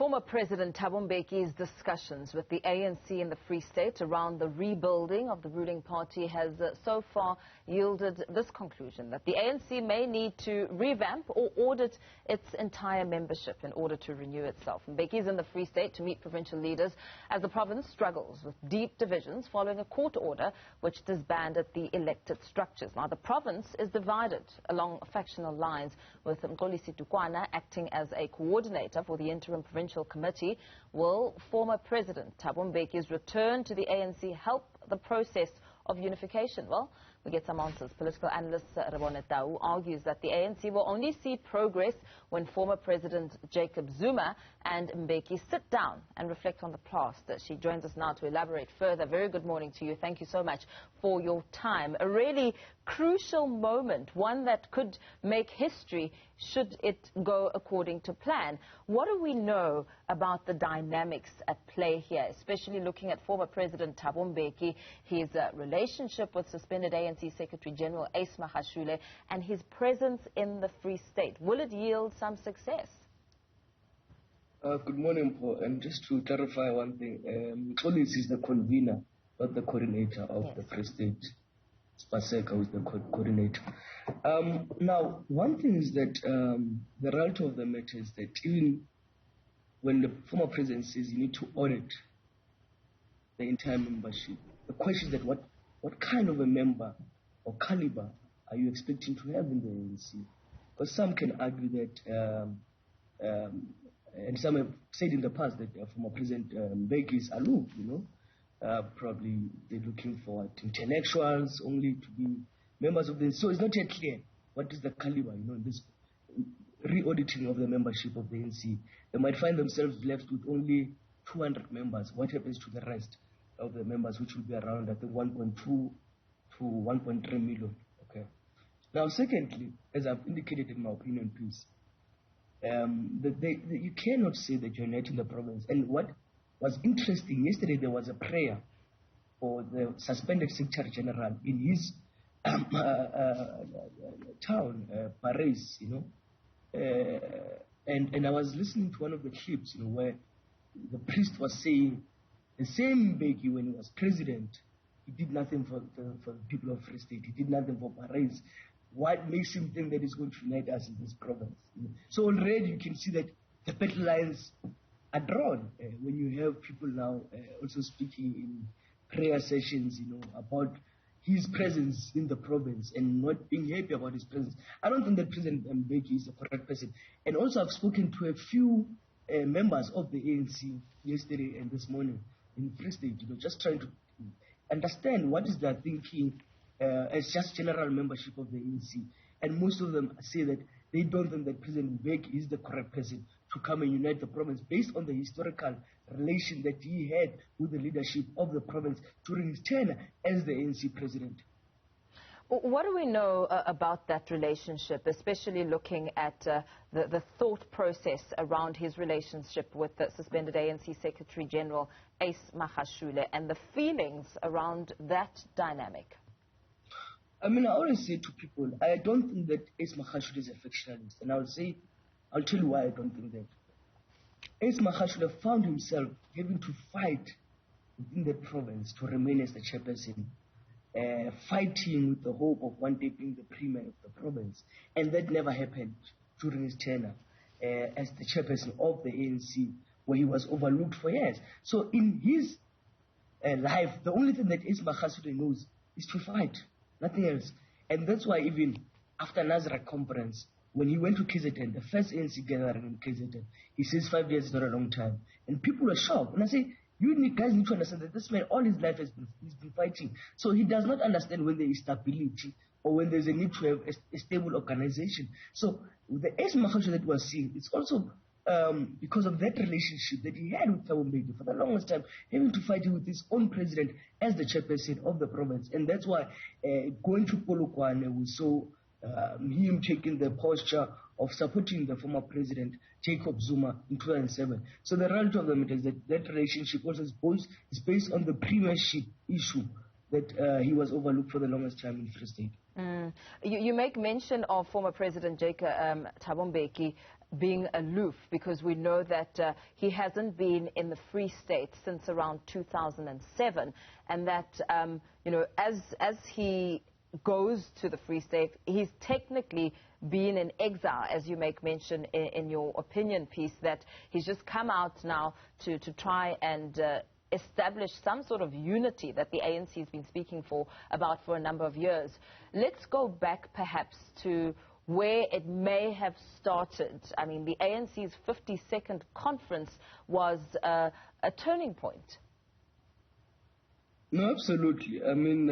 Former President Thabo Mbeki's discussions with the ANC in the Free State around the rebuilding of the ruling party has so far yielded this conclusion, that the ANC may need to revamp or audit its entire membership in order to renew itself. Mbeki is in the Free State to meet provincial leaders as the province struggles with deep divisions following a court order which disbanded the elected structures. Now, the province is divided along factional lines, with Mxolisi Tukwana acting as a coordinator for the interim provincial committee. Will former President Thabo Mbeki's return to the ANC help the process of unification? Well, we get some answers. Political analyst Rebone Tau argues that the ANC will only see progress when former President Zuma and Mbeki sit down and reflect on the past. She joins us now to elaborate further. Very good morning to you. Thank you so much for your time. A really crucial moment, one that could make history should it go according to plan. What do we know about the dynamics at play here, especially looking at former President Thabo Mbeki, his relationship with suspended ANC Secretary General Ace Magashule, and his presence in the Free State? Will it yield some success? Good morning, Paul. And just to clarify one thing, Mxolisi is the convener, not the coordinator of the Free State. Spaseka was the coordinator. Now, one thing is that the reality of the matter is that even when the former president says you need to audit the entire membership, the question is that what kind of a member or caliber are you expecting to have in the ANC? Because some can argue that, and some have said in the past that former President Mbeki is aloof, probably they're looking for intellectuals only to be members of the... So it's not yet clear what is the caliber, in this re-auditing of the membership of the ANC. They might find themselves left with only 200 members. What happens to the rest of the members, which will be around, I think, 1.2 to 1.3 million? Okay. Now, secondly, as I've indicated in my opinion piece, you cannot say that you're uniting the province. And what was interesting, yesterday there was a prayer for the suspended Secretary General in his town, Paris, and I was listening to one of the clips, where the priest was saying the same Mbeki, when he was president, he did nothing for the people of Free State. He did nothing for Paris. What makes him think that he's going to unite us in this province? So already you can see that the battle lines are drawn when you have people now also speaking in prayer sessions, about his presence in the province and not being happy about his presence. I don't think that President Mbeki is the correct person. And also I've spoken to a few members of the ANC yesterday and this morning in Free State, just trying to understand what is their thinking as just general membership of the ANC. And most of them say that they don't think that President Mbeki is the correct person to come and unite the province based on the historical relation that he had with the leadership of the province during his tenure as the ANC president. What do we know about that relationship, especially looking at the thought process around his relationship with the suspended ANC Secretary General Ace Magashule and the feelings around that dynamic? I always say to people, I don't think that Ace Magashule is a factionalist. And I'll tell you why I don't think that. Ace Magashule found himself having to fight within the province to remain as the chairperson, fighting with the hope of one day being the premier of the province. And that never happened during his tenure as the chairperson of the ANC, where he was overlooked for years. So in his life, the only thing that Ace Magashule knows is to fight. Nothing else. And that's why even after Nazareth conference, when he went to KZN, the first ANC gathering in KZN, he says 5 years is not a long time. And people were shocked. And I say, guys need to understand that this man all his life he's been fighting. So he does not understand when there is stability or when there's a need to have a stable organization. So the Ace Magashule that we're seeing, it's also because of that relationship that he had with Thabo Mbeki for the longest time, having to fight with his own president as the chairperson of the province. And that's why going to Polokwane, we saw him taking the posture of supporting the former president, Zuma, in 2007. So the reality of the matter is that relationship also is based on the premiership issue that he was overlooked for the longest time in Free State. You make mention of former President Thabo Mbeki being aloof, because we know that he hasn't been in the Free State since around 2007, and that, as he goes to the Free State, he's technically been in exile, as you make mention in your opinion piece, that he's just come out now to try and establish some sort of unity that the ANC has been speaking about for a number of years. Let's go back perhaps to where it may have started. I mean, the ANC's 52nd conference was a turning point. No, absolutely. I mean,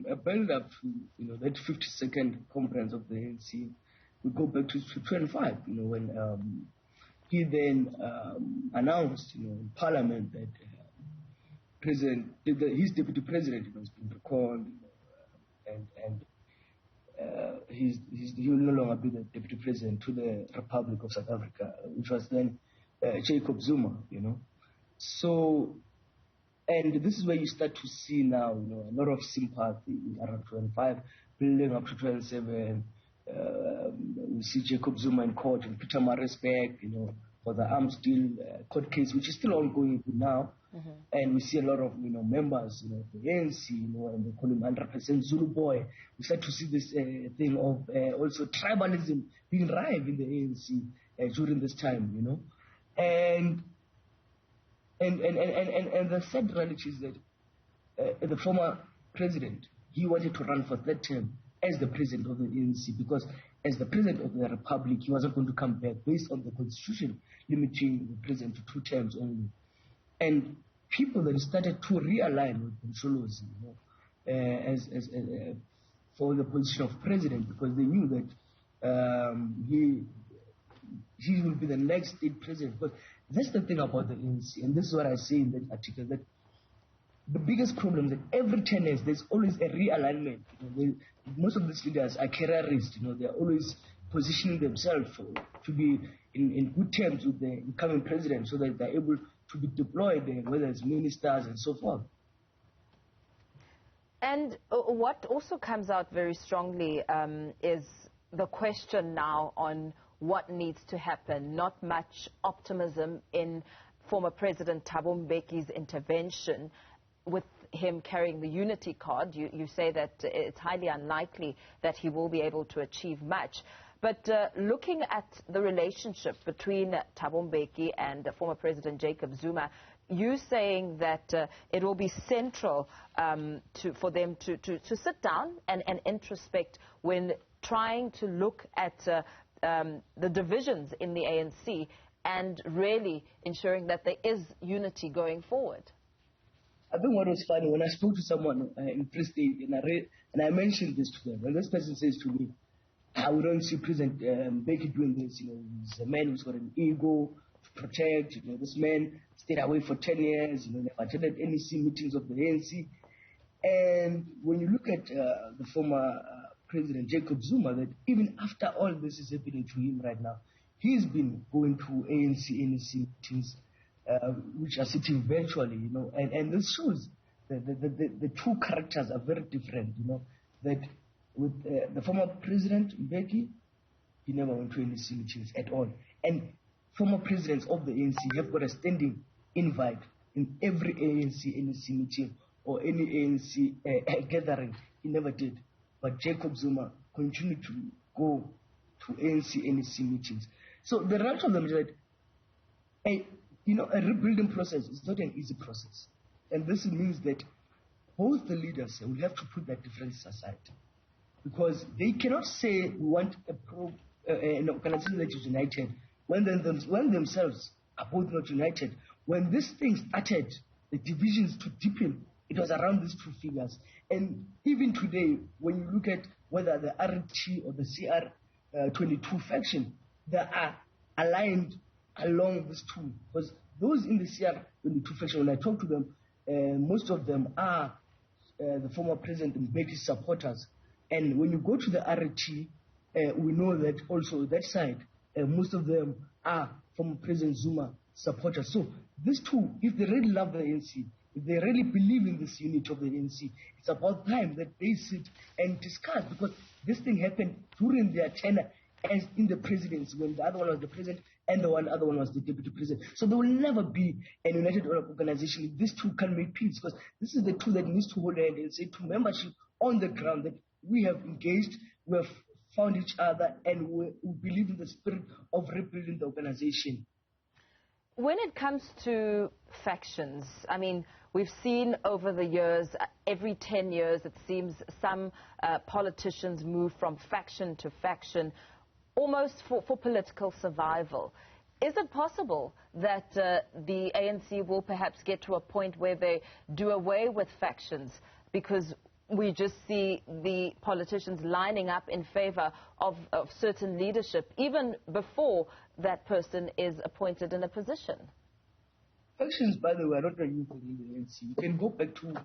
a build-up to, that 52nd conference of the ANC, we go back to 2005, when he then announced, in Parliament that his deputy president has been recalled, and he will no longer be the deputy president to the Republic of South Africa, which was then Jacob Zuma, So, and this is where you start to see now, a lot of sympathy around 25, building up to 27. We see Jacob Zuma in court and Peter Marisbeck, for the arms deal court case, which is still ongoing now. Mm-hmm. And we see a lot of, members, of the ANC, and they call him 100% Zulu boy. We start to see this thing of also tribalism being rife in the ANC during this time, And the sad reality is that the former president, he wanted to run for third term as the president of the ANC, because as the president of the Republic, he wasn't going to come back based on the constitution limiting the president to 2 terms only. And people then started to realign with Msholozi, as for the position of president, because they knew that he will be the next state president. But that's the thing about the ANC, and this is what I say in that article, that the biggest problem is that every 10 years there's always a realignment. Most of these leaders are careerists. They're always positioning themselves to be in good terms with the incoming president, so that they're able to be deployed there, whether it's ministers and so forth. And what also comes out very strongly is the question now on what needs to happen. Not much optimism in former President Thabo Mbeki's intervention, with him carrying the unity card. You say that it's highly unlikely that he will be able to achieve much. But looking at the relationship between Thabo Mbeki and former President Jacob Zuma, you saying that it will be central for them to sit down and introspect when trying to look at the divisions in the ANC and really ensuring that there is unity going forward. I think what was funny, when I spoke to someone in Free State, and I mentioned this to them, and this person says to me, we don't see President Mbeki doing this. He's a man who's got an ego to protect. This man stayed away for 10 years. Never attended NEC meetings of the ANC. And when you look at the former President Jacob Zuma, that even after all this is happening to him right now, he's been going to ANC NEC meetings, which are sitting virtually, and this shows that the two characters are very different, that with the former President Mbeki, he never went to NEC meetings at all. And former presidents of the ANC have got a standing invite in every ANC NEC meeting or any ANC gathering. He never did. But Jacob Zuma continued to go to ANC NEC meetings. So the reality of them is that a rebuilding process is not an easy process. And this means that both the leaders will have to put their differences aside. Because they cannot say we want an organization that is united when themselves are both not united. When this thing started, the divisions to deepen, it was around these two figures. And even today, when you look at whether the RT or the CR22 faction, they are aligned along these two. Because those in the CR22 faction, when I talk to them, most of them are the former President Mbeki's supporters. And when you go to the RT, we know that also that side, most of them are former President Zuma supporters. So these two, if they really love the ANC, if they really believe in this unity of the ANC, it's about time that they sit and discuss, because this thing happened during their tenure as in the presidency, when the other one was the president and the other one was the deputy president. So there will never be a united organization if these two can make peace, because this is the two that needs to hold hand and say to membership on the ground that we have engaged, we have found each other, and we believe in the spirit of rebuilding the organization. When it comes to factions, I mean, we've seen over the years, every 10 years, it seems some politicians move from faction to faction, almost for political survival. Is it possible that the ANC will perhaps get to a point where they do away with factions because we just see the politicians lining up in favor of certain leadership, even before that person is appointed in a position? Factions, by the way, are not new for the ANC. You can go back to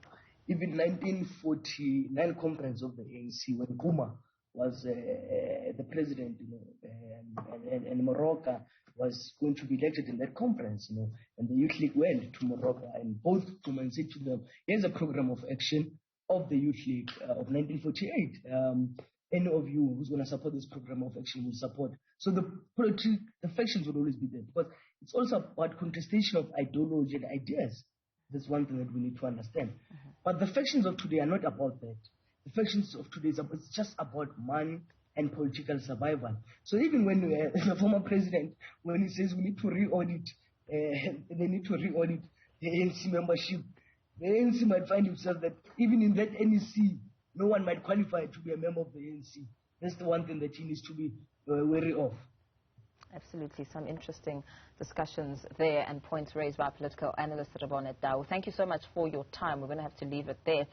even 1949 conference of the ANC when Zuma was the president, and Morocco was going to be elected in that conference, and the Youth League went to Morocco, and both Zuma and said to them, here's a program of action of the Youth League of 1948. Any of you who's going to support this program of action will support. So the factions will always be there, because it's also about contestation of ideology and ideas. That's one thing that we need to understand. But the factions of today are not about that. The factions of today it's just about money and political survival. So even when the former president, when he says we need to re-audit, they need to re-audit the ANC membership, the ANC might find himself that even in that NEC, no one might qualify to be a member of the ANC. That's the one thing that he needs to be wary of. Absolutely. Some interesting discussions there and points raised by political analyst Rebone Tau. Thank you so much for your time. We're going to have to leave it there.